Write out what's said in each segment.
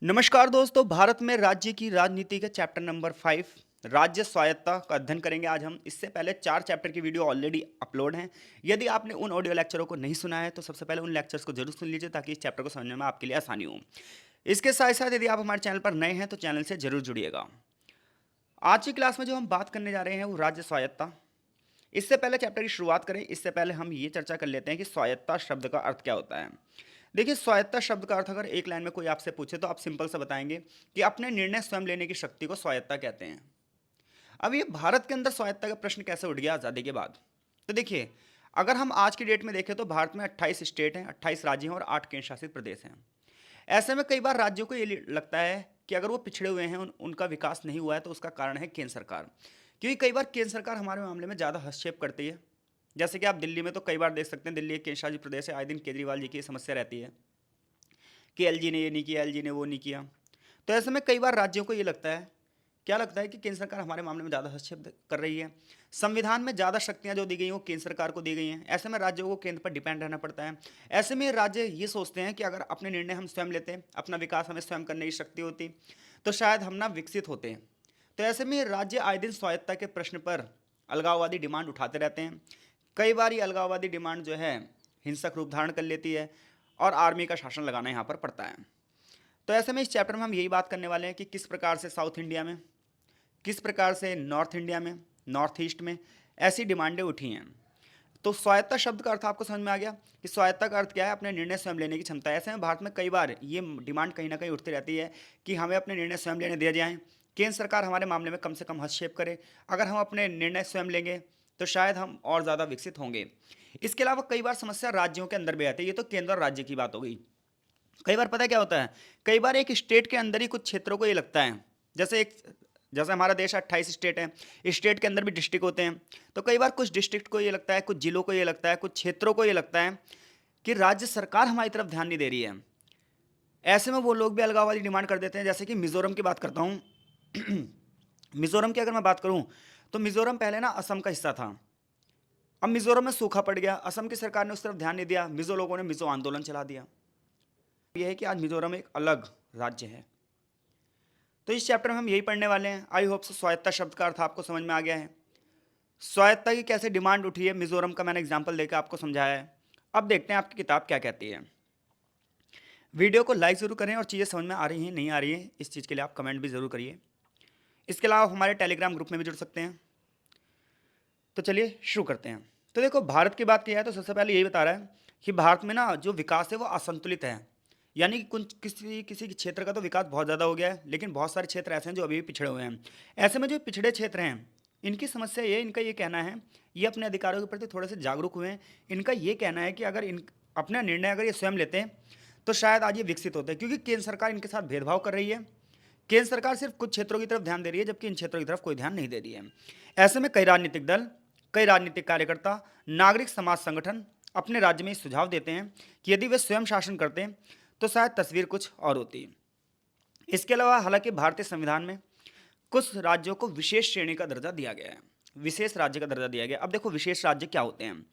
नमस्कार दोस्तों, भारत में राज्य की राजनीति के चैप्टर नंबर 5 राज्य स्वायत्ता का अध्ययन करेंगे आज हम। इससे पहले 4 चैप्टर की वीडियो ऑलरेडी अपलोड हैं। यदि आपने उन ऑडियो लेक्चरों को नहीं सुना है तो सबसे पहले उन लेक्चर्स को जरूर सुन लीजिए ताकि इस चैप्टर को समझने में आपके लिए आसानी हो। इसके साथ साथ यदि आप हमारे चैनल पर नए हैं तो चैनल से जरूर जुड़िएगा। आज की क्लास में जो हम बात करने जा रहे हैं वो राज्य स्वायत्ता। इससे पहले चैप्टर की शुरुआत करें, इससे पहले हम ये चर्चा कर लेते हैं कि स्वायत्ता शब्द का अर्थ क्या होता है। देखिए, स्वायत्ता शब्द का अर्थ अगर एक लाइन में कोई आपसे पूछे तो आप सिंपल सा बताएंगे कि अपने निर्णय स्वयं लेने की शक्ति को स्वायत्ता कहते हैं। अब ये भारत के अंदर स्वायत्ता का प्रश्न कैसे उठ गया आज़ादी के बाद? तो देखिए, अगर हम आज की डेट में देखें तो भारत में 28 स्टेट हैं, 28 राज्य हैं और 8 केंद्र शासित प्रदेश हैं। ऐसे में कई बार राज्यों को ये लगता है कि अगर वो पिछड़े हुए हैं, उनका विकास नहीं हुआ है, तो उसका कारण है केंद्र सरकार। क्योंकि कई बार केंद्र सरकार हमारे मामले में ज़्यादा हस्तक्षेप करती है। जैसे कि आप दिल्ली में तो कई बार देख सकते हैं, दिल्ली एक केंद्र शासित प्रदेश है, आए दिन केजरीवाल जी की ये समस्या रहती है कि एलजी ने ये नहीं किया, एलजी ने वो नहीं किया। तो ऐसे में कई बार राज्यों को ये लगता है, क्या लगता है कि केंद्र सरकार हमारे मामले में ज़्यादा हस्तक्षेप कर रही है। संविधान में ज़्यादा शक्तियाँ जो दी गई हैं वो केंद्र सरकार को दी गई हैं। ऐसे में राज्यों को केंद्र पर डिपेंड रहना पड़ता है। ऐसे में राज्य ये सोचते हैं कि अगर अपने निर्णय हम स्वयं लेते हैं, अपना विकास हमें स्वयं करने की शक्ति होती, तो शायद हम ना विकसित होते हैं। तो ऐसे में राज्य आए दिन स्वायत्ता के प्रश्न पर अलगाववादी डिमांड उठाते रहते हैं। कई बार ये अलगाववादी डिमांड जो है हिंसक रूप धारण कर लेती है और आर्मी का शासन लगाना यहाँ पर पड़ता है। तो ऐसे में इस चैप्टर में हम यही बात करने वाले हैं कि किस प्रकार से साउथ इंडिया में, किस प्रकार से नॉर्थ इंडिया में, नॉर्थ ईस्ट में ऐसी डिमांडें उठी हैं। तो स्वायत्ता शब्द का अर्थ आपको समझ में आ गया कि स्वायत्ता का अर्थ क्या है? अपने निर्णय स्वयं लेने की क्षमता। ऐसे में भारत में कई बार ये डिमांड कहीं ना कहीं उठती रहती है कि हमें अपने निर्णय स्वयं लेने दिए जाएं, केंद्र सरकार हमारे मामले में कम से कम हस्तक्षेप करे। अगर हम अपने निर्णय स्वयं लेंगे तो शायद हम और ज़्यादा विकसित होंगे। इसके अलावा कई बार समस्या राज्यों के अंदर भी आती है। ये तो केंद्र और राज्य की बात हो गई। कई बार पता है क्या होता है, कई बार एक स्टेट के अंदर ही कुछ क्षेत्रों को ये लगता है, जैसे हमारा देश 28 स्टेट है, इस स्टेट के अंदर भी डिस्ट्रिक्ट होते हैं। तो कई बार कुछ डिस्ट्रिक्ट को ये लगता है, कुछ जिलों को ये लगता है, कुछ क्षेत्रों को ये लगता है कि राज्य सरकार हमारी तरफ ध्यान नहीं दे रही है। ऐसे में वो लोग भी अलगाव वाली डिमांड कर देते हैं। जैसे कि मिजोरम की बात करता हूँ। मिजोरम की अगर मैं बात करूँ तो मिजोरम पहले ना असम का हिस्सा था। अब मिजोरम में सूखा पड़ गया, असम की सरकार ने उस तरफ ध्यान नहीं दिया, मिजो लोगों ने मिजो आंदोलन चला दिया। यह है कि आज मिजोरम एक अलग राज्य है। तो इस चैप्टर में हम यही पढ़ने वाले हैं। आई होप से स्वायत्ता शब्द का अर्थ आपको समझ में आ गया है। स्वायत्ता की कैसे डिमांड उठी है, मिजोरम का मैंने एग्जाम्पल देकर आपको समझाया है। अब देखते हैं आपकी किताब क्या कहती है। वीडियो को लाइक ज़रूर करें और चीज़ें समझ में आ रही हैं नहीं आ रही हैं इस चीज़ के लिए आप कमेंट भी ज़रूर करिए। इसके अलावा आप हमारे टेलीग्राम ग्रुप में भी जुड़ सकते हैं। तो चलिए शुरू करते हैं। तो देखो, भारत की बात की जाए तो सबसे पहले यही बता रहा है कि भारत में ना जो विकास है वो असंतुलित है। यानी कि कुछ किसी किसी क्षेत्र का तो विकास बहुत ज़्यादा हो गया है, लेकिन बहुत सारे क्षेत्र ऐसे हैं जो अभी भी पिछड़े हुए हैं। ऐसे में जो पिछड़े क्षेत्र हैं, इनकी समस्या ये, इनका ये कहना है, ये अपने अधिकारों के प्रति थोड़े से जागरूक हुए हैं। इनका ये कहना है कि अगर इन अपना निर्णय अगर ये स्वयं लेते हैं तो शायद आज ये विकसित होते हैं, क्योंकि केंद्र सरकार इनके साथ भेदभाव कर रही है। केंद्र सरकार सिर्फ कुछ क्षेत्रों की तरफ ध्यान दे रही है, जबकि इन क्षेत्रों की तरफ कोई ध्यान नहीं दे रही है। ऐसे में कई राजनीतिक दल, कई राजनीतिक कार्यकर्ता, नागरिक समाज संगठन अपने राज्य में सुझाव देते हैं कि यदि वे स्वयं शासन करते हैं तो शायद तस्वीर कुछ और होती। इसके अलावा हालांकि भारतीय संविधान में कुछ राज्यों को विशेष श्रेणी का दर्जा दिया गया है, विशेष राज्य का दर्जा दिया गया। अब देखो, विशेष राज्य क्या होते हैं?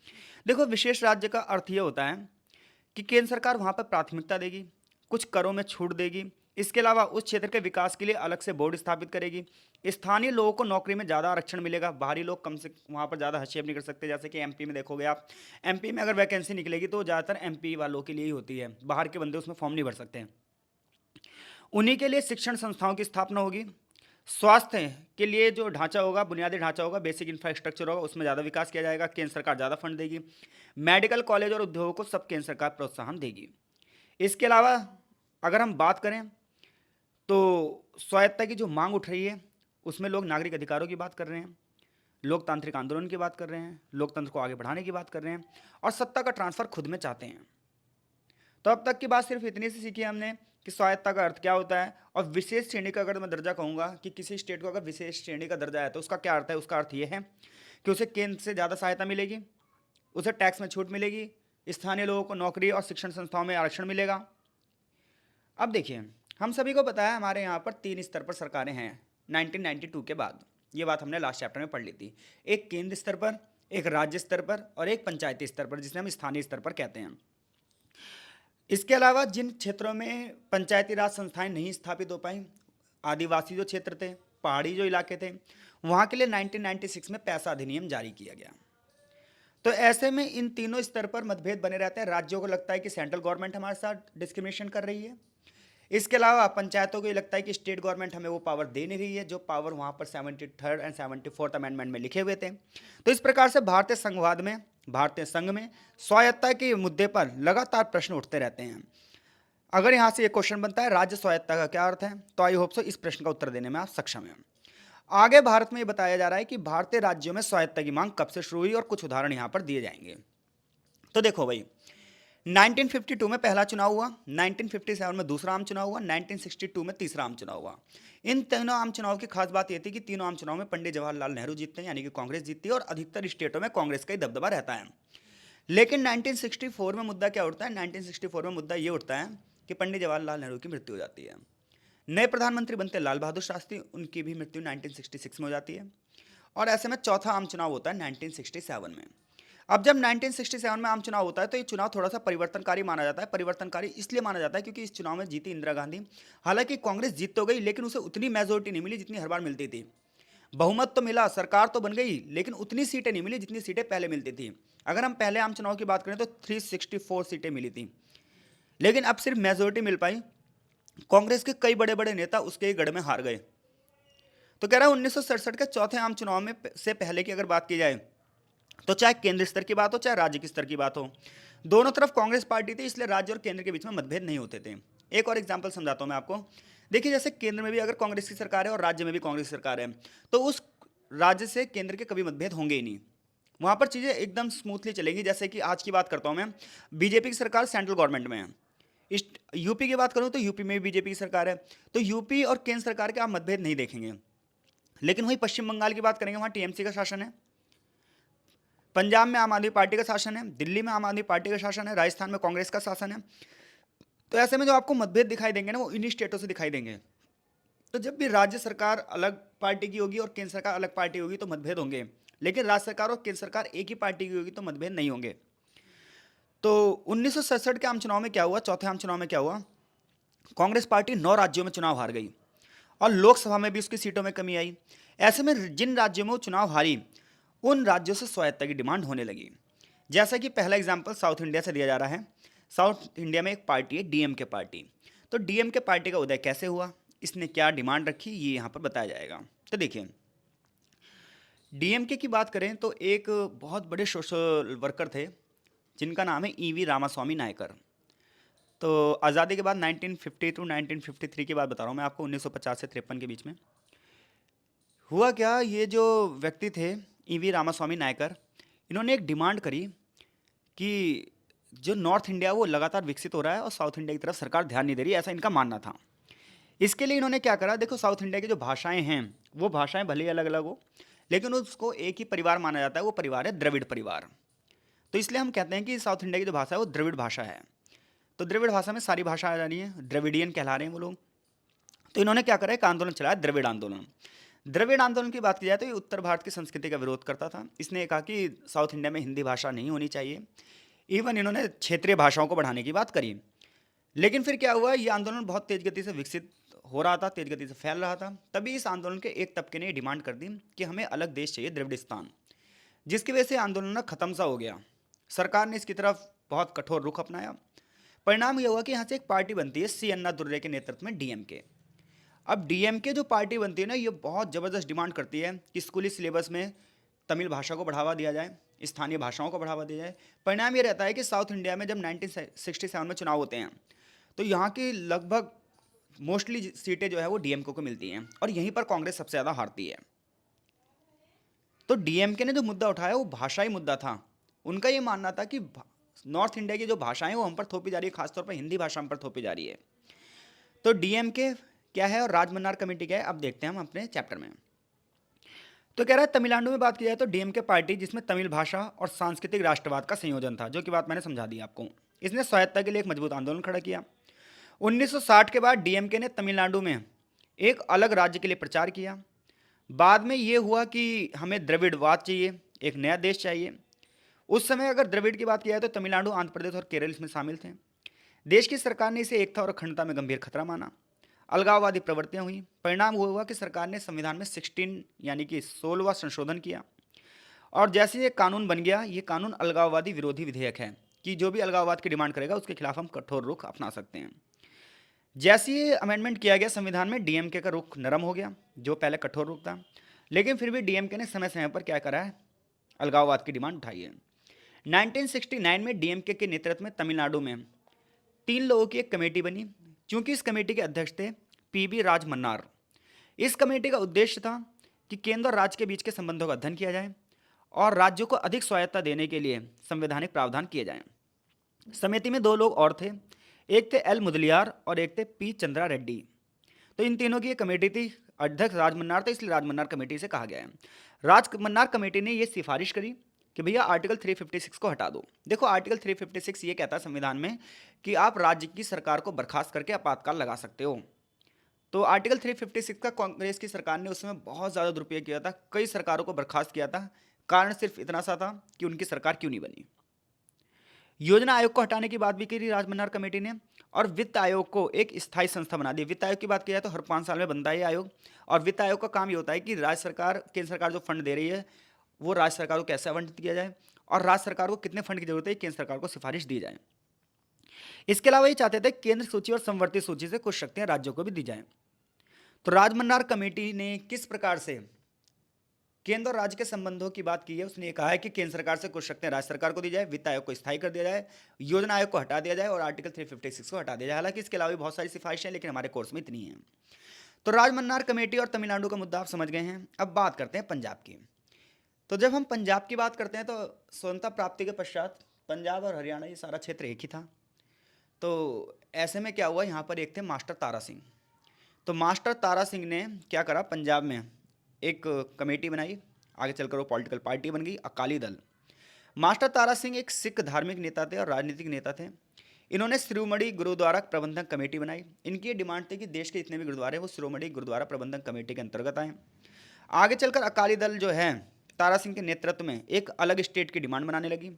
देखो, विशेष राज्य का अर्थ ये होता है कि केंद्र सरकार वहाँ पर प्राथमिकता देगी, कुछ करों में छूट देगी। इसके अलावा उस क्षेत्र के विकास के लिए अलग से बोर्ड स्थापित करेगी। स्थानीय लोगों को नौकरी में ज़्यादा आरक्षण मिलेगा, बाहरी लोग कम से वहाँ पर ज़्यादा हस्तक्षेप नहीं कर सकते। जैसे कि एमपी में देखोगे आप, एमपी में अगर वैकेंसी निकलेगी तो ज़्यादातर एमपी वालों के लिए ही होती है, बाहर के बंदे उसमें फॉर्म नहीं भर सकते। उन्हीं के लिए शिक्षण संस्थाओं की स्थापना होगी। स्वास्थ्य के लिए जो ढांचा होगा, बुनियादी ढांचा होगा, बेसिक इंफ्रास्ट्रक्चर होगा, उसमें ज़्यादा विकास किया जाएगा, केंद्र सरकार ज़्यादा फंड देगी। मेडिकल कॉलेज और उद्योगों को सब केंद्र सरकार प्रोत्साहन देगी। इसके अलावा अगर हम बात करें तो स्वायत्ता की जो मांग उठ रही है उसमें लोग नागरिक अधिकारों की बात कर रहे हैं, लोकतांत्रिक आंदोलन की बात कर रहे हैं, लोकतंत्र को आगे बढ़ाने की बात कर रहे हैं और सत्ता का ट्रांसफर खुद में चाहते हैं। तो अब तक की बात सिर्फ इतनी सी सीखी हमने कि स्वायत्ता का अर्थ क्या होता है, और विशेष श्रेणी का अगर मैं दर्जा कहूँगा कि किसी स्टेट को अगर विशेष श्रेणी का दर्जा है तो उसका क्या अर्थ है? उसका अर्थ ये है कि उसे केंद्र से ज़्यादा सहायता मिलेगी, उसे टैक्स में छूट मिलेगी, स्थानीय लोगों को नौकरी और शिक्षण संस्थाओं में आरक्षण मिलेगा। अब देखिए, हम सभी को पता है हमारे यहाँ पर 3 स्तर पर सरकारें हैं 1992 के बाद। ये बात हमने लास्ट चैप्टर में पढ़ ली थी। एक केंद्र स्तर पर, एक राज्य स्तर पर और एक पंचायती स्तर पर, जिसे हम स्थानीय स्तर पर कहते हैं। इसके अलावा जिन क्षेत्रों में पंचायती राज संस्थाएं नहीं स्थापित हो पाई, आदिवासी जो क्षेत्र थे, पहाड़ी जो इलाके थे, वहाँ के लिए 1996 में पैसा अधिनियम जारी किया गया। तो ऐसे में इन तीनों स्तर पर मतभेद बने रहते हैं। राज्यों को लगता है कि सेंट्रल गवर्नमेंट हमारे साथ डिस्क्रिमिनेशन कर रही है। इसके अलावा पंचायतों को ये लगता है कि स्टेट गवर्नमेंट हमें वो पावर दे नहीं रही है जो पावर वहाँ पर 73rd एंड 74th अमेंडमेंट में लिखे हुए थे। तो इस प्रकार से भारतीय संघ में स्वायत्ता के मुद्दे पर लगातार प्रश्न उठते रहते हैं। अगर यहाँ से एक क्वेश्चन बनता है राज्य स्वायत्ता का क्या अर्थ है, तो आई होप सो इस प्रश्न का उत्तर देने में आप सक्षम हैं। आगे भारत में ये बताया जा रहा है कि भारतीय राज्यों में स्वायत्ता की मांग कब से शुरू हुई और कुछ उदाहरण यहाँ पर दिए जाएंगे। तो देखो भाई, 1952 में पहला चुनाव हुआ, 1957 में दूसरा आम चुनाव हुआ, 1962 में तीसरा आम चुनाव हुआ। इन तीनों आम चुनाव की खास बात यह थी कि तीनों आम चुनाव में पंडित जवाहरलाल नेहरू जीतते हैं, यानी कि कांग्रेस जीतती है और अधिकतर स्टेटों में कांग्रेस का ही दबदबा रहता है। लेकिन 1964 में मुद्दा क्या उठता है? 1964 में मुद्दा ये उठता है कि पंडित जवाहरलाल नेहरू की मृत्यु हो जाती है। नए प्रधानमंत्री बनते लाल बहादुर शास्त्री, उनकी भी मृत्यु 1966 में हो जाती है। और ऐसे में चौथा आम चुनाव होता है 1967 में। अब जब 1967 में आम चुनाव होता है तो ये चुनाव थोड़ा सा परिवर्तनकारी माना जाता है। परिवर्तनकारी इसलिए माना जाता है क्योंकि इस चुनाव में जीती इंदिरा गांधी। हालांकि कांग्रेस जीत तो गई लेकिन उसे उतनी मेजोरिटी नहीं मिली जितनी हर बार मिलती थी। बहुमत तो मिला, सरकार तो बन गई, लेकिन उतनी सीटें नहीं मिली जितनी सीटें पहले मिलती थी। अगर हम पहले आम चुनाव की बात करें तो 364 सीटें मिली थी, लेकिन अब सिर्फ मेजोरिटी मिल पाई। कांग्रेस के कई बड़े बड़े नेता उसके ही गढ़ में हार गए। तो कह रहा है 1967 के चौथे आम चुनाव में से पहले की अगर बात की जाए तो चाहे केंद्र स्तर की बात हो चाहे राज्य के स्तर की बात हो, दोनों तरफ कांग्रेस पार्टी थी, इसलिए राज्य और केंद्र के बीच में मतभेद नहीं होते थे। एक और एग्जांपल समझाता हूं मैं आपको। देखिए, जैसे केंद्र में भी अगर कांग्रेस की सरकार है और राज्य में भी कांग्रेस की सरकार है, तो उस राज्य से केंद्र के कभी मतभेद होंगे ही नहीं। वहां पर चीजें एकदम स्मूथली चलेंगी। जैसे कि आज की बात करता हूं मैं, बीजेपी की सरकार सेंट्रल गवर्नमेंट में है। इस यूपी की बात करूं तो यूपी में भी बीजेपी की सरकार है, तो यूपी और केंद्र सरकार के आप मतभेद नहीं देखेंगे। लेकिन वहीं पश्चिम बंगाल की बात करेंगे, वहां टीएमसी का शासन है, पंजाब में आम आदमी पार्टी का शासन है, दिल्ली में आम आदमी पार्टी का शासन है, राजस्थान में कांग्रेस का शासन है। तो ऐसे में जो आपको मतभेद दिखाई देंगे ना, वो इन्हीं स्टेटों से दिखाई देंगे। तो जब भी राज्य सरकार अलग पार्टी की होगी और केंद्र सरकार अलग पार्टी होगी तो मतभेद होंगे, लेकिन राज्य सरकार और केंद्र सरकार एक ही पार्टी की होगी तो मतभेद नहीं होंगे। तो 1967 के आम चुनाव में क्या हुआ, चौथे आम चुनाव में क्या हुआ? कांग्रेस पार्टी 9 राज्यों में चुनाव हार गई और लोकसभा में भी उसकी सीटों में कमी आई। ऐसे में जिन राज्यों में वो चुनाव हारी, उन राज्यों से स्वायत्ता की डिमांड होने लगी। जैसा कि पहला एग्जाम्पल साउथ इंडिया से दिया जा रहा है। साउथ इंडिया में एक पार्टी है डीएमके पार्टी। तो डीएमके पार्टी का उदय कैसे हुआ, इसने क्या डिमांड रखी, ये यहाँ पर बताया जाएगा। तो देखिए, डीएमके की बात करें तो एक बहुत बड़े सोशल वर्कर थे जिनका नाम है ईवी रामास्वामी नायकर। तो आज़ादी के बाद 1950 टू 1953 की बात बता रहा हूँ मैं आपको, 1950 से 53 के बीच में हुआ क्या। ये जो व्यक्ति थे ईवी रामास्वामी नायकर, इन्होंने एक डिमांड करी कि जो नॉर्थ इंडिया वो लगातार विकसित हो रहा है और साउथ इंडिया की तरफ सरकार ध्यान नहीं दे रही, ऐसा इनका मानना था। इसके लिए इन्होंने क्या करा, देखो साउथ इंडिया की जो भाषाएं हैं वो भाषाएं भले ही अलग अलग हो, लेकिन उसको एक ही परिवार माना जाता है। वो परिवार है द्रविड़ परिवार। तो इसलिए हम कहते हैं कि साउथ इंडिया की जो भाषा है वो द्रविड़ भाषा है। तो द्रविड़ भाषा में सारी भाषा आ जा रही है, द्रविडियन कहला रहे हैं वो लोग। तो इन्होंने क्या करा, एक आंदोलन चलाया, द्रविड़ आंदोलन। द्रविड़ आंदोलन की बात की जाए तो ये उत्तर भारत की संस्कृति का विरोध करता था। इसने कहा कि साउथ इंडिया में हिंदी भाषा नहीं होनी चाहिए। इवन इन्होंने क्षेत्रीय भाषाओं को बढ़ाने की बात करी। लेकिन फिर क्या हुआ, ये आंदोलन बहुत तेज गति से विकसित हो रहा था, तेज गति से फैल रहा था। तभी इस आंदोलन के एक तबके ने डिमांड कर दी कि हमें अलग देश चाहिए, द्रविड़िस्तान, जिसकी वजह से आंदोलन ना खत्म सा हो गया। सरकार ने इसकी तरफ बहुत कठोर रुख अपनाया। परिणाम यह हुआ कि यहाँ से एक पार्टी बनती है सी अन्ना दुर्रे के नेतृत्व में, डीएमके। अब डीएमके जो पार्टी बनती है ना, ये बहुत ज़बरदस्त डिमांड करती है कि स्कूली सिलेबस में तमिल भाषा को बढ़ावा दिया जाए, स्थानीय भाषाओं को बढ़ावा दिया जाए। परिणाम ये रहता है कि साउथ इंडिया में जब 1967 में चुनाव होते हैं तो यहाँ की लगभग मोस्टली सीटें जो है वो डीएमके को मिलती हैं और यहीं पर कांग्रेस सबसे ज़्यादा हारती है। तो डीएमके ने जो मुद्दा उठाया वो भाषाई मुद्दा था। उनका ये मानना था कि नॉर्थ इंडिया की जो भाषाएं वो हम पर थोपी जा रही है, खासतौर पर हिंदी भाषा हम पर थोपी जा रही है। तो डीएमके क्या है और राजमन्नार कमेटी क्या है, अब देखते हैं हम अपने चैप्टर में। तो कह रहा है तमिलनाडु में बात की जाए तो डीएमके पार्टी, जिसमें तमिल भाषा और सांस्कृतिक राष्ट्रवाद का संयोजन था, जो कि बात मैंने समझा दी आपको, इसने स्वायत्ता के लिए एक मजबूत आंदोलन खड़ा किया। 1960 के बाद डीएमके ने तमिलनाडु में एक अलग राज्य के लिए प्रचार किया। बाद में ये हुआ कि हमें द्रविड़वाद चाहिए, एक नया देश चाहिए। उस समय अगर द्रविड़ की बात की जाए तो तमिलनाडु, आंध्र प्रदेश और केरल इसमें शामिल थे। देश की सरकार ने इसे एकता और अखंडता में गंभीर खतरा माना। अलगाववादी प्रवृत्तियां हुई। परिणाम हुआ कि सरकार ने संविधान में 16 यानी कि 16वां संशोधन किया, और जैसे ये कानून बन गया, ये कानून अलगाववादी विरोधी विधेयक है कि जो भी अलगाववाद की डिमांड करेगा उसके खिलाफ हम कठोर रुख अपना सकते हैं। जैसे ये अमेंडमेंट किया गया संविधान में, डीएमके का रुख नरम हो गया, जो पहले कठोर रुख था, लेकिन फिर भी डीएमके ने समय समय पर क्या करा है, अलगाववाद की डिमांड उठाई है। 1969 में डीएमके के नेतृत्व में तमिलनाडु में 3 लोगों की एक कमेटी बनी, क्योंकि इस कमेटी के अध्यक्ष थे पीबी राजमन्नार। इस कमेटी का उद्देश्य था कि केंद्र और राज्य के बीच के संबंधों का अध्ययन किया जाए और राज्यों को अधिक स्वायत्तता देने के लिए संवैधानिक प्रावधान किए जाएं। समिति में 2 लोग और थे, एक थे एल मुदलियार और एक थे पी चंद्रा रेड्डी। तो इन तीनों की एक कमेटी थी, अध्यक्ष राजमन्नार थे, इसलिए राजमन्नार कमेटी से कहा गया है। राजमन्नार कमेटी ने यह सिफारिश करी कि भैया आर्टिकल 356 को हटा दो। देखो आर्टिकल 356 ये कहता है संविधान में कि आप राज्य की सरकार को बर्खास्त करके आपातकाल लगा सकते हो। तो आर्टिकल 356 का कांग्रेस की सरकार ने उस समय बहुत ज़्यादा दुरुपयोग किया था, कई सरकारों को बर्खास्त किया था। कारण सिर्फ इतना सा था कि उनकी सरकार क्यों नहीं बनी। योजना आयोग को हटाने की बात भी की राजमन्नार कमेटी ने, और वित्त आयोग को एक स्थायी संस्था बना दी। वित्त आयोग की बात की जाए तो हर 5 साल में बनता है ये आयोग, और वित्त आयोग का काम ये होता है कि राज्य सरकार, केंद्र सरकार जो फंड दे रही है वो राज्य सरकार को कैसे आवंटित किया जाए, और राज्य सरकार को कितने फंड की जरूरत है केंद्र सरकार को सिफारिश दी जाए। इसके अलावा ये चाहते थे केंद्र सूची और संवर्ती सूची से कुछ शक्तियां राज्यों को भी दी जाएं। तो राजमन्नार कमेटी ने किस प्रकार से केंद्र और राज्य के संबंधों की बात की है, उसने ये कहा है कि केंद्र सरकार से कुछ शक्तियां राज्य सरकार को दी जाए, वित्त आयोग को स्थायी कर दिया जाए, योजना आयोग को हटा दिया जाए और आर्टिकल 356 को हटा दिया जाए। हालांकि इसके अलावा भी बहुत सारी सिफारिशें हैं, लेकिन हमारे कोर्स में इतनी हैं। तो राजमन्नार कमेटी और तमिलनाडु का मुद्दा आप समझ गए हैं। अब बात करते हैं पंजाब की। तो जब हम पंजाब की बात करते हैं तो स्वतंत्रता प्राप्ति के पश्चात पंजाब और हरियाणा ये सारा क्षेत्र एक ही था। तो ऐसे में क्या हुआ, यहाँ पर एक थे मास्टर तारा सिंह। तो मास्टर तारा सिंह ने क्या करा, पंजाब में एक कमेटी बनाई, आगे चलकर वो पॉलिटिकल पार्टी बन गई अकाली दल। मास्टर तारा सिंह एक सिख धार्मिक नेता थे और राजनीतिक नेता थे। इन्होंने शिरोमणि गुरुद्वारा प्रबंधन कमेटी बनाई। इनकी ये डिमांड थी कि देश के जितने भी गुरुद्वारे हैं वो शिरोमणि गुरुद्वारा प्रबंधन कमेटी के अंतर्गत आए। आगे चलकर अकाली दल जो है तारा सिंह के नेतृत्व में एक अलग स्टेट की डिमांड बनाने लगी,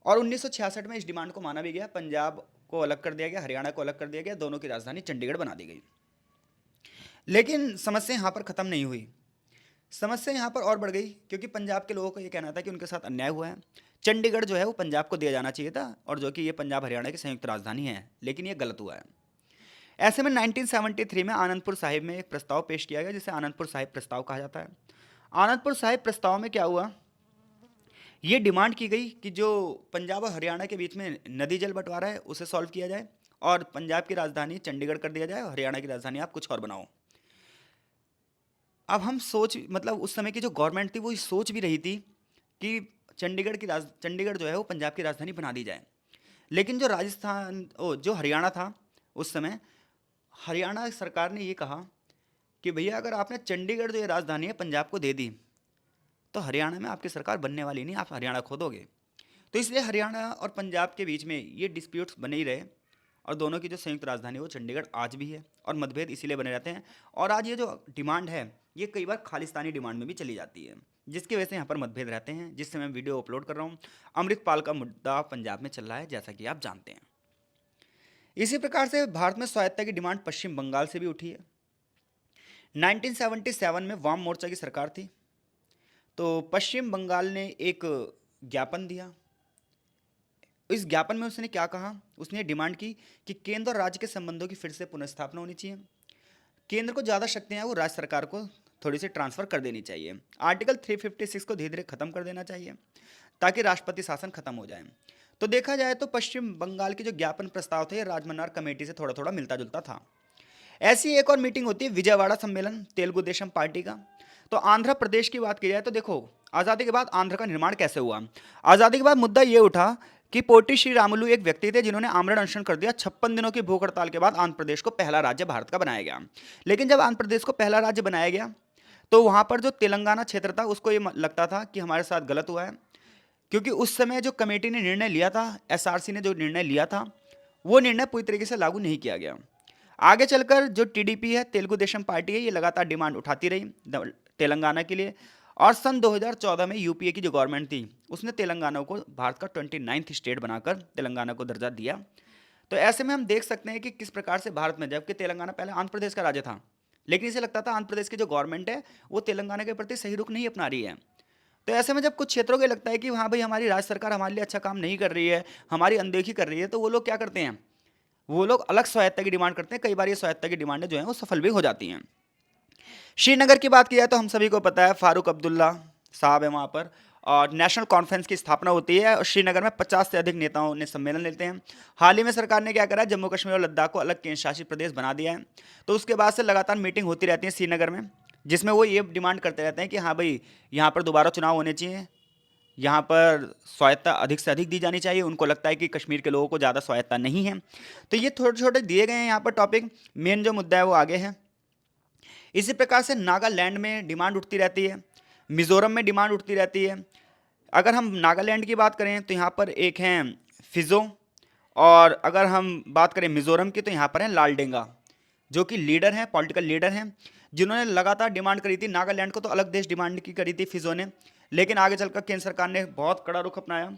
और 1966 में इस डिमांड को माना भी गया। पंजाब को अलग कर दिया गया, हरियाणा को अलग कर दिया गया, दोनों की राजधानी चंडीगढ़ बना दी गई। लेकिन समस्या यहाँ पर ख़त्म नहीं हुई, समस्या यहाँ पर और बढ़ गई, क्योंकि पंजाब के लोगों का ये कहना था कि उनके साथ अन्याय हुआ है। चंडीगढ़ जो है वो पंजाब को दिया जाना चाहिए था, और जो कि ये पंजाब हरियाणा की संयुक्त राजधानी है, लेकिन ये गलत हुआ है। ऐसे में 1973 में आनंदपुर साहिब में एक प्रस्ताव पेश किया गया, जिसे आनंदपुर साहिब प्रस्ताव कहा जाता है। आनंदपुर साहिब प्रस्ताव में क्या हुआ, ये डिमांड की गई कि जो पंजाब और हरियाणा के बीच में नदी जल बंटवारा है उसे सॉल्व किया जाए, और पंजाब की राजधानी चंडीगढ़ कर दिया जाए और हरियाणा की राजधानी आप कुछ और बनाओ। अब हम सोच, मतलब उस समय की जो गवर्नमेंट थी वो ये सोच भी रही थी कि चंडीगढ़ जो है वो पंजाब की राजधानी बना दी जाए। लेकिन जो जो हरियाणा था उस समय, हरियाणा सरकार ने ये कहा कि भैया अगर आपने चंडीगढ़ जो ये राजधानी है पंजाब को दे दी तो हरियाणा में आपकी सरकार बनने वाली नहीं, आप हरियाणा खो दोगे। तो इसलिए हरियाणा और पंजाब के बीच में ये डिस्प्यूट्स बने ही रहे, और दोनों की जो संयुक्त राजधानी है वो चंडीगढ़ आज भी है, और मतभेद इसीलिए बने रहते हैं। और आज ये जो डिमांड है ये कई बार खालिस्तानी डिमांड में भी चली जाती है, जिसकी वजह से यहाँ पर मतभेद रहते हैं। जिस समय मैं वीडियो अपलोड कर रहा हूँ, अमृतपाल का मुद्दा पंजाब में चल रहा है, जैसा कि आप जानते हैं। इसी प्रकार से भारत में स्वायत्तता की डिमांड पश्चिम बंगाल से भी उठी है। 1977 में वाम मोर्चा की सरकार थी, तो पश्चिम बंगाल ने एक ज्ञापन दिया। इस ज्ञापन में उसने क्या कहा, उसने डिमांड की कि केंद्र और राज्य के संबंधों की फिर से पुनर्स्थापना होनी चाहिए। केंद्र को ज़्यादा शक्तियाँ हैं वो राज्य सरकार को थोड़ी सी ट्रांसफ़र कर देनी चाहिए। आर्टिकल 356 को धीरे धीरे खत्म कर देना चाहिए ताकि राष्ट्रपति शासन खत्म हो जाए। तो देखा जाए तो पश्चिम बंगाल की जो ज्ञापन प्रस्ताव थे राजमन्नार कमेटी से थोड़ा थोड़ा मिलता जुलता था। ऐसी एक और मीटिंग होती है विजयवाड़ा सम्मेलन तेलुगु देशम पार्टी का। तो आंध्र प्रदेश की बात की जाए तो देखो आज़ादी के बाद आंध्र का निर्माण कैसे हुआ। आज़ादी के बाद मुद्दा ये उठा कि पोटी श्री रामुलु एक व्यक्ति थे जिन्होंने आमरण अनशन कर दिया। 56 दिनों की भूख हड़ताल के बाद आंध्र प्रदेश को पहला राज्य भारत का बनाया गया। लेकिन जब आंध्र प्रदेश को पहला राज्य बनाया गया तो वहाँ पर जो तेलंगाना क्षेत्र था उसको ये लगता था कि हमारे साथ गलत हुआ है, क्योंकि उस समय जो कमेटी ने निर्णय लिया था, एसआरसी ने जो निर्णय लिया था, वो निर्णय पूरी तरीके से लागू नहीं किया गया। आगे चलकर जो टीडीपी है, तेलुगु देशम पार्टी है, ये लगातार डिमांड उठाती रही तेलंगाना के लिए, और सन 2014 में यूपीए की जो गवर्नमेंट थी उसने तेलंगाना को भारत का 29th स्टेट बनाकर तेलंगाना को दर्जा दिया। तो ऐसे में हम देख सकते हैं कि किस प्रकार से भारत में, जबकि तेलंगाना पहले आंध्र प्रदेश का राज्य था, लेकिन इसे लगता था आंध्र प्रदेश की जो गवर्नमेंट है वो तेलंगाना के प्रति सही रुख नहीं अपना रही है। तो ऐसे में जब कुछ क्षेत्रों को ये लगता है कि हाँ भाई हमारी राज्य सरकार हमारे लिए अच्छा काम नहीं कर रही है, हमारी अनदेखी कर रही है, तो वो लोग क्या करते हैं, वो लोग अलग स्वायत्ता की डिमांड करते हैं। कई बार ये स्वायत्ता की डिमांडें जो हैं वो सफल भी हो जाती हैं। श्रीनगर की बात की जाए तो हम सभी को पता है फारूक अब्दुल्ला साहब है वहाँ पर, और नेशनल कॉन्फ्रेंस की स्थापना होती है और श्रीनगर में 50 से अधिक नेताओं ने सम्मेलन लेते हैं। हाल ही में सरकार ने क्या करा है, जम्मू कश्मीर और लद्दाख को अलग केंद्र शासित प्रदेश बना दिया है। तो उसके बाद से लगातार मीटिंग होती रहती है श्रीनगर में, जिसमें वो ये डिमांड करते रहते हैं कि हाँ भाई यहाँ पर दोबारा चुनाव होने चाहिए, यहाँ पर स्वायत्ता अधिक से अधिक दी जानी चाहिए। उनको लगता है कि कश्मीर के लोगों को ज़्यादा स्वायत्ता नहीं है। तो ये छोटे छोटे दिए गए हैं यहाँ पर टॉपिक, मेन जो मुद्दा है वो आगे है। इसी प्रकार से नागालैंड में डिमांड उठती रहती है, मिजोरम में डिमांड उठती रहती है। अगर हम नागालैंड की बात करें तो यहाँ पर एक हैं फिजो, और अगर हम बात करें मिजोरम की तो यहाँ पर हैं लालडेंगा, जो कि लीडर हैं, पॉलिटिकल लीडर हैं, जिन्होंने लगातार डिमांड करी थी। नागालैंड को तो अलग देश डिमांड की करी थी फिजो ने, लेकिन आगे चलकर केंद्र सरकार ने बहुत कड़ा रुख अपनाया।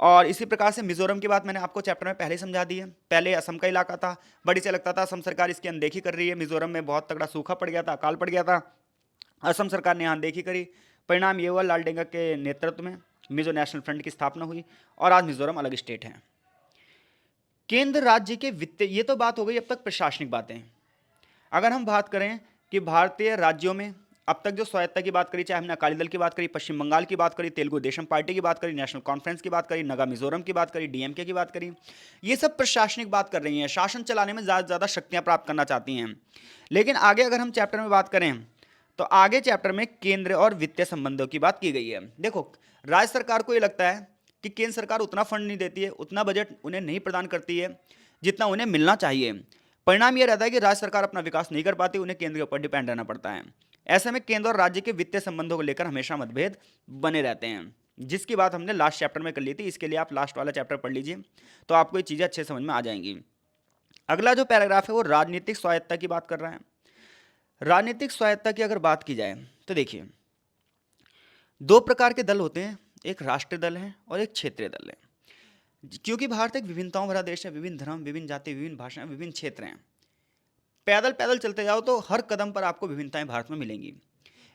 और इसी प्रकार से मिजोरम की बात मैंने आपको चैप्टर में पहले ही समझा दी है। पहले असम का इलाका था, बड़ी से लगता था असम सरकार इसकी अनदेखी कर रही है। मिजोरम में बहुत तगड़ा सूखा पड़ गया था, अकाल पड़ गया था, असम सरकार ने यहाँ अनदेखी करी। परिणाम ये हुआ, लालडेंगा के नेतृत्व में मिजो नेशनल फ्रंट की स्थापना हुई और आज मिजोरम अलग स्टेट है। केंद्र राज्य के वित्त, ये तो बात हो गई अब तक प्रशासनिक बातें। अगर हम बात करें कि भारतीय राज्यों में अब तक जो स्वायत्ता की बात करी, चाहे हमने अकाली दल की बात करी, पश्चिम बंगाल की बात करी, तेलुगु देशम पार्टी की बात करी, नेशनल कॉन्फ्रेंस की बात करी, नगा मिजोरम की बात करी, डीएमके की बात करी, ये सब प्रशासनिक बात कर रही हैं, शासन चलाने में ज़्यादा से ज़्यादा शक्तियाँ प्राप्त करना चाहती हैं। लेकिन आगे अगर हम चैप्टर में बात करें तो आगे चैप्टर में केंद्र और वित्तीय संबंधों की बात की गई है। देखो, राज्य सरकार को ये लगता है कि केंद्र सरकार उतना फंड नहीं देती है, उतना बजट उन्हें नहीं प्रदान करती है जितना उन्हें मिलना चाहिए। परिणाम यह रहता है कि राज्य सरकार अपना विकास नहीं कर पाती, उन्हें केंद्र के ऊपर डिपेंड रहना पड़ता है। ऐसे में केंद्र और राज्य के वित्तीय संबंधों को लेकर हमेशा मतभेद बने रहते हैं, जिसकी बात हमने लास्ट चैप्टर में कर ली थी। इसके लिए आप लास्ट वाला चैप्टर पढ़ लीजिए तो आपको ये चीज़ें अच्छे समझ में आ जाएंगी। अगला जो पैराग्राफ है वो राजनीतिक स्वायत्ता की बात कर रहा है। राजनीतिक स्वायत्ता की अगर बात की जाए तो देखिए, दो प्रकार के दल होते हैं, एक राष्ट्रीय दल है और एक क्षेत्रीय दल है। क्योंकि भारत एक विभिन्नताओं भरा देश है, विभिन्न धर्म, विभिन्न जाति, विभिन्न भाषाएं, विभिन्न क्षेत्र हैं। पैदल पैदल चलते जाओ तो हर कदम पर आपको विभिन्नताएं भारत में मिलेंगी।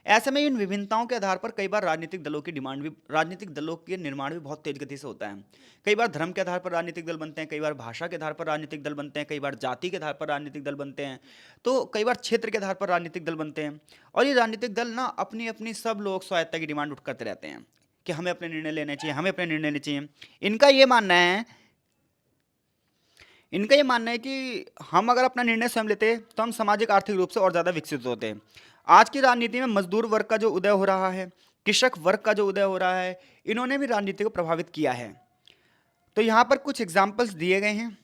ऐसे में इन विभिन्नताओं के आधार पर कई बार राजनीतिक दलों की डिमांड भी, राजनीतिक दलों के निर्माण भी बहुत तेज गति से होता है। कई बार धर्म के आधार पर राजनीतिक दल बनते हैं, कई बार भाषा के आधार पर राजनीतिक दल बनते हैं, कई बार जाति के आधार पर राजनीतिक दल बनते हैं, तो कई बार क्षेत्र के आधार पर राजनीतिक दल बनते हैं। और ये राजनीतिक दल ना अपनी अपनी सब लोग स्वायत्ता की डिमांड उठ करते रहते हैं कि हमें अपने निर्णय लेने चाहिए, हमें अपने निर्णय लेने चाहिए। इनका ये मानना है इनका ये मानना है कि हम अगर अपना निर्णय स्वयं लेते तो हम सामाजिक आर्थिक रूप से और ज़्यादा विकसित होते। आज की राजनीति में मजदूर वर्ग का जो उदय हो रहा है, कृषक वर्ग का जो उदय हो रहा है, इन्होंने भी राजनीति को प्रभावित किया है। तो यहाँ पर कुछ एग्जाम्पल्स दिए गए हैं।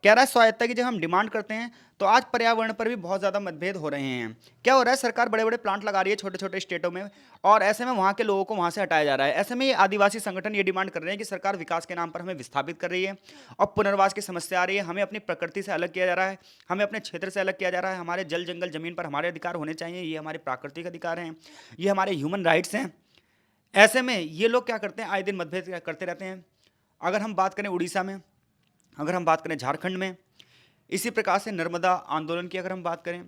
कह रहा है स्वायत्ता की जब हम डिमांड करते हैं तो आज पर्यावरण पर भी बहुत ज़्यादा मतभेद हो रहे हैं। क्या हो रहा है, सरकार बड़े बड़े प्लांट लगा रही है छोटे छोटे स्टेटों में, और ऐसे में वहाँ के लोगों को वहाँ से हटाया जा रहा है। ऐसे में ये आदिवासी संगठन ये डिमांड कर रहे हैं कि सरकार विकास के नाम पर हमें विस्थापित कर रही है और पुनर्वास की समस्या आ रही है, हमें अपनी प्रकृति से अलग किया जा रहा है, हमें अपने क्षेत्र से अलग किया जा रहा है, हमारे जल जंगल जमीन पर हमारे अधिकार होने चाहिए, ये हमारे प्राकृतिक अधिकार हैं, ये हमारे ह्यूमन राइट्स हैं। ऐसे में ये लोग क्या करते हैं, आए दिन मतभेद करते रहते हैं। अगर हम बात करें उड़ीसा में, अगर हम बात करें झारखंड में, इसी प्रकार से नर्मदा आंदोलन की अगर हम बात करें,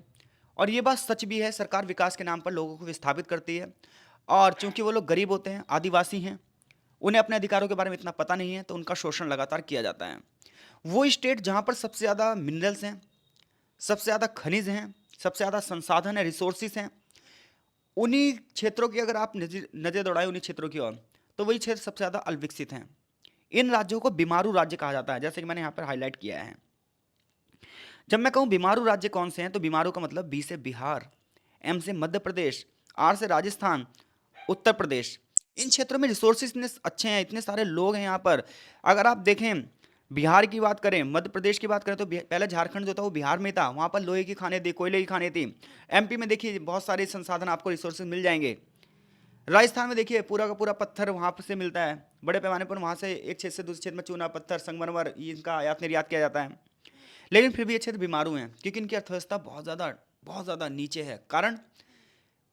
और ये बात सच भी है, सरकार विकास के नाम पर लोगों को विस्थापित करती है। और चूंकि वो लोग गरीब होते हैं, आदिवासी हैं, उन्हें अपने अधिकारों के बारे में इतना पता नहीं है, तो उनका शोषण लगातार किया जाता है। वो स्टेट जहाँ पर सबसे ज़्यादा मिनरल्स हैं, सबसे ज़्यादा खनिज हैं, सबसे ज़्यादा संसाधन है, रिसोर्सिस हैं, उन्हीं क्षेत्रों की अगर आप नजर दौड़ाएं उन्हीं क्षेत्रों की ओर, तो वही क्षेत्र सबसे ज़्यादा अविकसित हैं। इन राज्यों को बीमारू राज्य कहा जाता है, जैसे कि मैंने यहाँ पर हाईलाइट किया है। जब मैं कहूँ बीमारू राज्य कौन से हैं, तो बीमारू का मतलब बी से बिहार, एम से मध्य प्रदेश, आर से राजस्थान, उत्तर प्रदेश। इन क्षेत्रों में रिसोर्सेज इतने अच्छे हैं, इतने सारे लोग हैं यहाँ पर। अगर आप देखें, बिहार की बात करें, मध्य प्रदेश की बात करें, तो पहले झारखंड जो था वो बिहार में था, वहाँ पर लोहे की खानें थी, कोयले की खानें थी। एमपी में देखिए बहुत सारे संसाधन आपको रिसोर्सेज मिल जाएंगे। राजस्थान में देखिए पूरा का पूरा पत्थर वहाँ से मिलता है बड़े पैमाने पर, वहाँ से एक क्षेत्र से दूसरे क्षेत्र में चूना पत्थर संगमरमर इनका आयात निर्यात किया जाता है। लेकिन फिर भी ये क्षेत्र बीमारू हैं क्योंकि इनकी अर्थव्यवस्था बहुत ज़्यादा नीचे है। कारण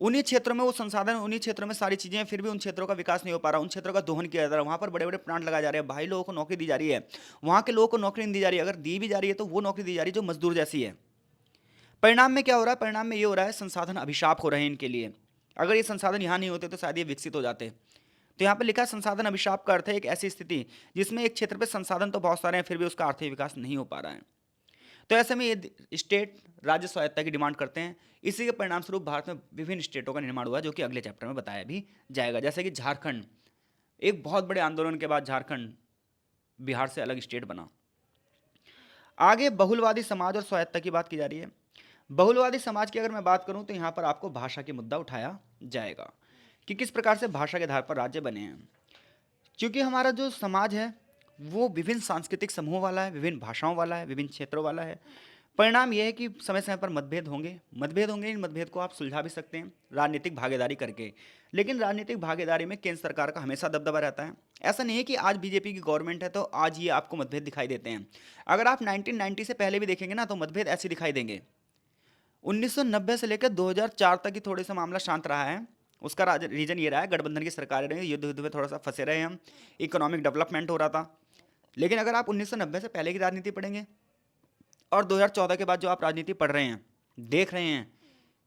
उन्हीं क्षेत्रों में वो संसाधन, उन्हीं क्षेत्रों में सारी चीजें हैं, फिर भी उन क्षेत्रों का विकास नहीं हो पा रहा, उन क्षेत्रों का दोहन किया जा रहा है, वहां पर बड़े बड़े प्लांट लगाए जा रहे हैं, भाई लोगों को नौकरी दी जा रही है, वहां के लोगों को नौकरी नहीं दी जा रही है, अगर दी भी जा रही है तो वो नौकरी दी जा रही है जो मजदूर जैसी है। परिणाम में क्या हो रहा है? परिणाम में ये हो रहा है संसाधन अभिशाप हो रहे हैं इनके लिए। अगर ये संसाधन यहाँ नहीं होते तो शायद ये विकसित हो जाते। तो यहाँ पे लिखा है संसाधन अभिशाप का अर्थ है एक ऐसी स्थिति जिसमें एक क्षेत्र पे संसाधन तो बहुत सारे हैं फिर भी उसका आर्थिक विकास नहीं हो पा रहा है। तो ऐसे में ये स्टेट राज्य स्वायत्ता की डिमांड करते हैं। इसी के परिणाम स्वरूप भारत में विभिन्न स्टेटों का निर्माण हुआ जो कि अगले चैप्टर में बताया भी जाएगा। जैसे कि झारखंड, एक बहुत बड़े आंदोलन के बाद झारखंड बिहार से अलग स्टेट बना। आगे बहुलवादी समाज और स्वायत्ता की बात की जा रही है। बहुलवादी समाज की अगर मैं बात करूं तो यहाँ पर आपको भाषा के मुद्दा उठाया जाएगा कि किस प्रकार से भाषा के आधार पर राज्य बने हैं। क्योंकि हमारा जो समाज है वो विभिन्न सांस्कृतिक समूहों वाला है, विभिन्न भाषाओं वाला है, विभिन्न क्षेत्रों वाला है। परिणाम यह है कि समय समय पर मतभेद होंगे, इन मतभेद को आप सुलझा भी सकते हैं राजनीतिक भागीदारी करके। लेकिन राजनीतिक भागीदारी में केंद्र सरकार का हमेशा दबदबा रहता है। ऐसा नहीं है कि आज बीजेपी की गवर्नमेंट है तो आज ये आपको मतभेद दिखाई देते हैं। अगर आप 1990 से पहले भी देखेंगे ना तो मतभेद ऐसे दिखाई देंगे। 1990 से लेकर 2004 तक ही थोड़े सा मामला शांत रहा है। उसका रीजन ये रहा है गठबंधन की सरकार रही, युद्ध में थोड़ा सा फंसे रहे हम, इकोनॉमिक डेवलपमेंट हो रहा था। लेकिन अगर आप 1990 से पहले की राजनीति पढ़ेंगे और 2014 के बाद जो आप राजनीति पढ़ रहे हैं, देख रहे हैं,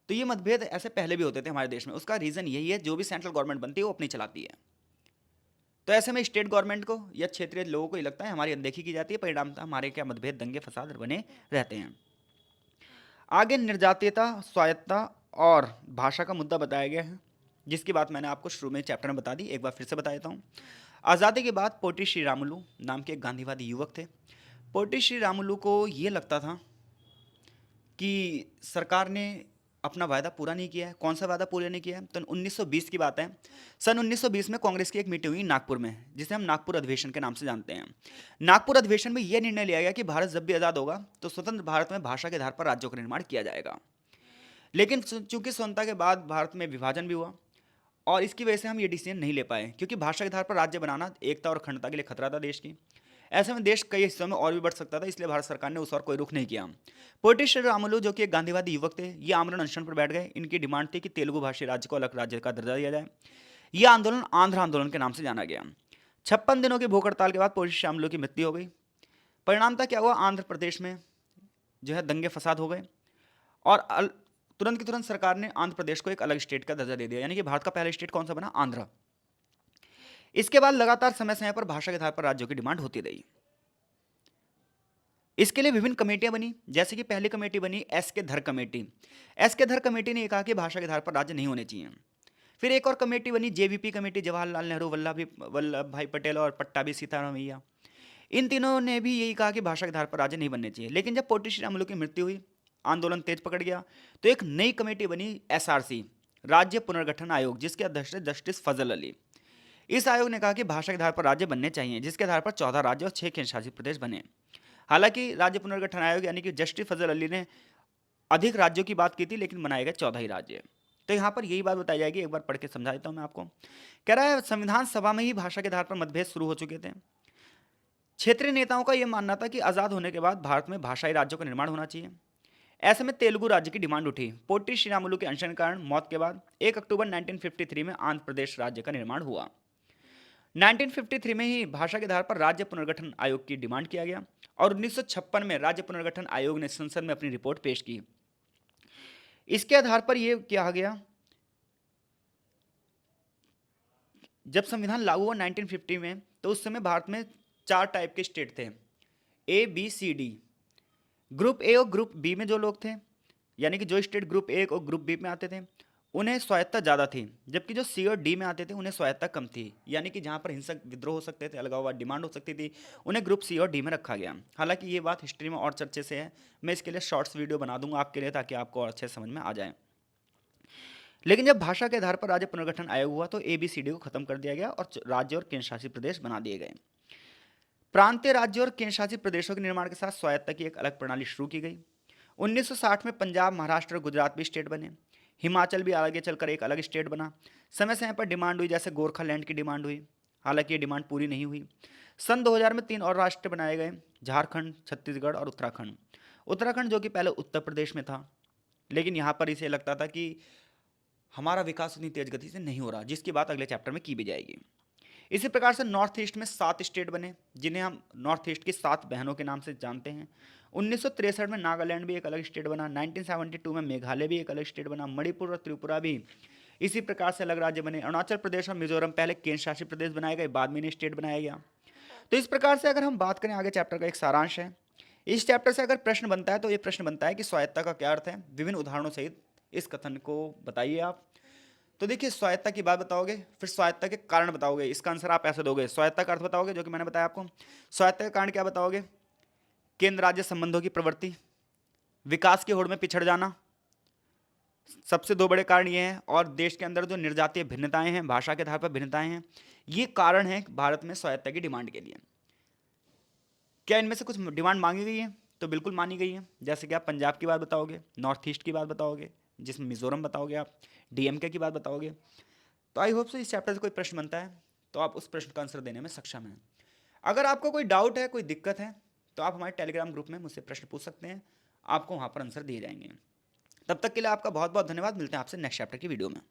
तो ये मतभेद ऐसे पहले भी होते थे हमारे देश में। उसका रीजन यही है, जो भी सेंट्रल गवर्नमेंट बनती है वो अपनी चलाती है। तो ऐसे में स्टेट गवर्नमेंट को या क्षेत्रीय लोगों को ये लगता है हमारी अनदेखी की जाती है, परिणाम हमारे क्या मतभेद, दंगे फसाद बने रहते हैं। आगे निर्जातीयता, स्वायत्ता और भाषा का मुद्दा बताया गया है, जिसकी बात मैंने आपको शुरू में चैप्टर में बता दी, एक बार फिर से बता देता हूँ। आज़ादी के बाद पोटी श्रीरामुलु नाम के एक गांधीवादी युवक थे। पोटी श्रीरामुलु को ये लगता था कि सरकार ने अपना वायदा पूरा नहीं किया है। कौन सा वायदा पूरा नहीं किया है? तो 1920 की बात है। सन 1920 में कांग्रेस की एक मीटिंग हुई नागपुर में, जिसे हम नागपुर अधिवेशन के नाम से जानते हैं। नागपुर अधिवेशन में यह निर्णय लिया गया कि भारत जब भी आज़ाद होगा तो स्वतंत्र भारत में भाषा के आधार पर राज्यों का निर्माण किया जाएगा। लेकिन चूंकि स्वतंत्रता के बाद भारत में विभाजन भी हुआ और इसकी वजह से हम ये डिसीजन नहीं ले पाए, क्योंकि भाषा के आधार पर राज्य बनाना एकता और अखंडता के लिए खतरा था देश की। ऐसे में देश कई हिस्सों में और भी बढ़ सकता था, इसलिए भारत सरकार ने उस और कोई रुख नहीं किया। पोटी श्रीरामुलु जो कि एक गांधीवादी युवक थे, ये आमरण अनशन पर बैठ गए। इनकी डिमांड थी कि तेलुगु भाषी राज्य को अलग राज्य का दर्जा दिया जाए। यह आंदोलन आंध्र आंदोलन के नाम से जाना गया। 56 दिनों की भूख हड़ताल के बाद पोटी श्रीरामुलु की मृत्यु हो गई। परिणाम था क्या हुआ? आंध्र प्रदेश में जो है दंगे फसाद हो गए और तुरंत की तुरंत सरकार ने आंध्र प्रदेश को एक अलग स्टेट का दर्जा दे दिया, यानी कि भारत का पहला स्टेट कौन सा बना? आंध्र। इसके बाद लगातार समय समय पर भाषा के आधार पर राज्यों की डिमांड होती रही। इसके लिए विभिन्न कमेटियां बनी, जैसे कि पहली कमेटी बनी एस के धर कमेटी। एस के धर कमेटी ने कहा कि भाषा के आधार पर राज्य नहीं होने चाहिए। फिर एक और कमेटी बनी जेवीपी कमेटी, जवाहरलाल नेहरू, वल्लभ भाई पटेल और पट्टाभी सीतारामैया। इन तीनों ने भी यही कहा कि भाषा के आधार पर राज्य नहीं बनने चाहिए। लेकिन जब पोटी श्रीरामुलु की मृत्यु हुई, आंदोलन तेज पकड़ गया, तो एक नई कमेटी बनी एसआरसी, राज्य पुनर्गठन आयोग, जिसके अध्यक्ष थे जस्टिस फजल अली। इस आयोग ने कहा कि भाषा के आधार पर राज्य बनने चाहिए, जिसके आधार पर 14 राज्य और 6 केंद्र शासित प्रदेश बने। हालांकि राज्य पुनर्गठन आयोग यानी कि जस्टिस फजल अली ने अधिक राज्यों की बात की थी, लेकिन बनाए गए 14 ही राज्य। तो यहाँ पर यही बात बताई जाएगी, एक बार पढ़ के समझा देता हूँ मैं आपको। कह रहा है संविधान सभा में ही भाषा के आधार पर मतभेद शुरू हो चुके थे। क्षेत्रीय नेताओं का यह मानना था कि आज़ाद होने के बाद भारत में भाषाई राज्यों का निर्माण होना चाहिए। ऐसे में तेलुगु राज्य की डिमांड उठी। पोटी श्रीरामुलु के अनशन के कारण मौत के बाद 1 अक्टूबर 1953 में आंध्र प्रदेश राज्य का निर्माण हुआ। 1953 में ही भाषा के आधार पर राज्य पुनर्गठन आयोग की डिमांड किया गया और 1956 में राज्य पुनर्गठन आयोग ने संसद में अपनी रिपोर्ट पेश की। इसके आधार पर यह कहा गया, जब संविधान लागू हुआ 1950 में, तो उस समय भारत में 4 टाइप के स्टेट थे, A B C D. Group A और ग्रुप बी में जो लोग थे, यानी कि जो स्टेट ग्रुप ए और ग्रुप बी में आते थे, उन्हें स्वायत्ता ज़्यादा थी, जबकि जो सी और डी में आते थे उन्हें स्वायत्ता कम थी। यानी कि जहाँ पर हिंसक विद्रोह हो सकते थे, अलगाववाद डिमांड हो सकती थी, उन्हें ग्रुप सी और डी में रखा गया। हालांकि ये बात हिस्ट्री में और चर्चे से है, मैं इसके लिए शॉर्ट्स वीडियो बना दूंगा आपके लिए, ताकि आपको और अच्छे समझ में आ जाए। लेकिन जब भाषा के आधार पर राज्य पुनर्गठन आयोग हुआ तो ए बी सी डी को खत्म कर दिया गया और राज्य और केंद्र शासित प्रदेश बना दिए गए। प्रांतीय राज्यों और केंद्र शासित प्रदेशों के निर्माण के साथ स्वायत्ता की एक अलग प्रणाली शुरू की गई। 1960 में पंजाब, महाराष्ट्र और गुजरात भी स्टेट बने। हिमाचल भी आगे चलकर एक अलग स्टेट बना। समय समय पर डिमांड हुई, जैसे गोरखालैंड की डिमांड हुई, हालांकि ये डिमांड पूरी नहीं हुई। सन 2000 में 3 और राष्ट्र बनाए गए, झारखंड, छत्तीसगढ़ और उत्तराखंड। उत्तराखंड जो कि पहले उत्तर प्रदेश में था, लेकिन यहाँ पर इसे लगता था कि हमारा विकास उतनी तेज गति से नहीं हो रहा, जिसकी बात अगले चैप्टर में की भी जाएगी। इसी प्रकार से नॉर्थ ईस्ट में 7 स्टेट बने, जिन्हें हम नॉर्थ ईस्ट की 7 बहनों के नाम से जानते हैं। 1963 में नागालैंड भी एक अलग स्टेट बना, 1972 में मेघालय भी एक अलग स्टेट बना, मणिपुर और त्रिपुरा भी इसी प्रकार से अलग राज्य बने। अरुणाचल प्रदेश और मिजोरम पहले केंद्र शासित प्रदेश बनाए गए, बाद में इन्हें स्टेट बनाया गया। तो इस प्रकार से अगर हम बात करें, आगे चैप्टर का एक सारांश है। इस चैप्टर से अगर प्रश्न बनता है तो ये प्रश्न बनता है कि स्वायत्तता का क्या अर्थ है, विभिन्न उदाहरणों सहित इस कथन को बताइए आप। तो देखिए, स्वायत्तता की बात बताओगे, फिर स्वायत्तता के कारण बताओगे। इसका आंसर आप ऐसे दोगे, स्वायत्तता का अर्थ बताओगे जो कि मैंने बताया आपको, स्वायत्तता के कारण क्या बताओगे, केंद्र राज्य संबंधों की प्रवृत्ति, विकास की होड़ में पिछड़ जाना, सबसे 2 बड़े कारण ये हैं, और देश के अंदर जो निर्जातीय भिन्नताएं हैं, भाषा के आधार पर भिन्नताएं हैं, ये कारण है भारत में स्वायत्तता की डिमांड के लिए। क्या इनमें से कुछ डिमांड मांगी गई है? तो बिल्कुल मानी गई है। जैसे कि आप पंजाब की बात बताओगे, नॉर्थ ईस्ट की बात बताओगे, जिसमें मिजोरम बताओगे, आप डीएमके की बात बताओगे। तो आई होप सो इस चैप्टर से कोई प्रश्न बनता है तो आप उस प्रश्न का आंसर देने में सक्षम हैं। अगर आपको कोई डाउट है, कोई दिक्कत है, तो आप हमारे टेलीग्राम ग्रुप में मुझसे प्रश्न पूछ सकते हैं, आपको वहाँ पर आंसर दिए जाएंगे। तब तक के लिए आपका बहुत बहुत धन्यवाद। मिलते हैं आपसे नेक्स्ट चैप्टर की वीडियो में।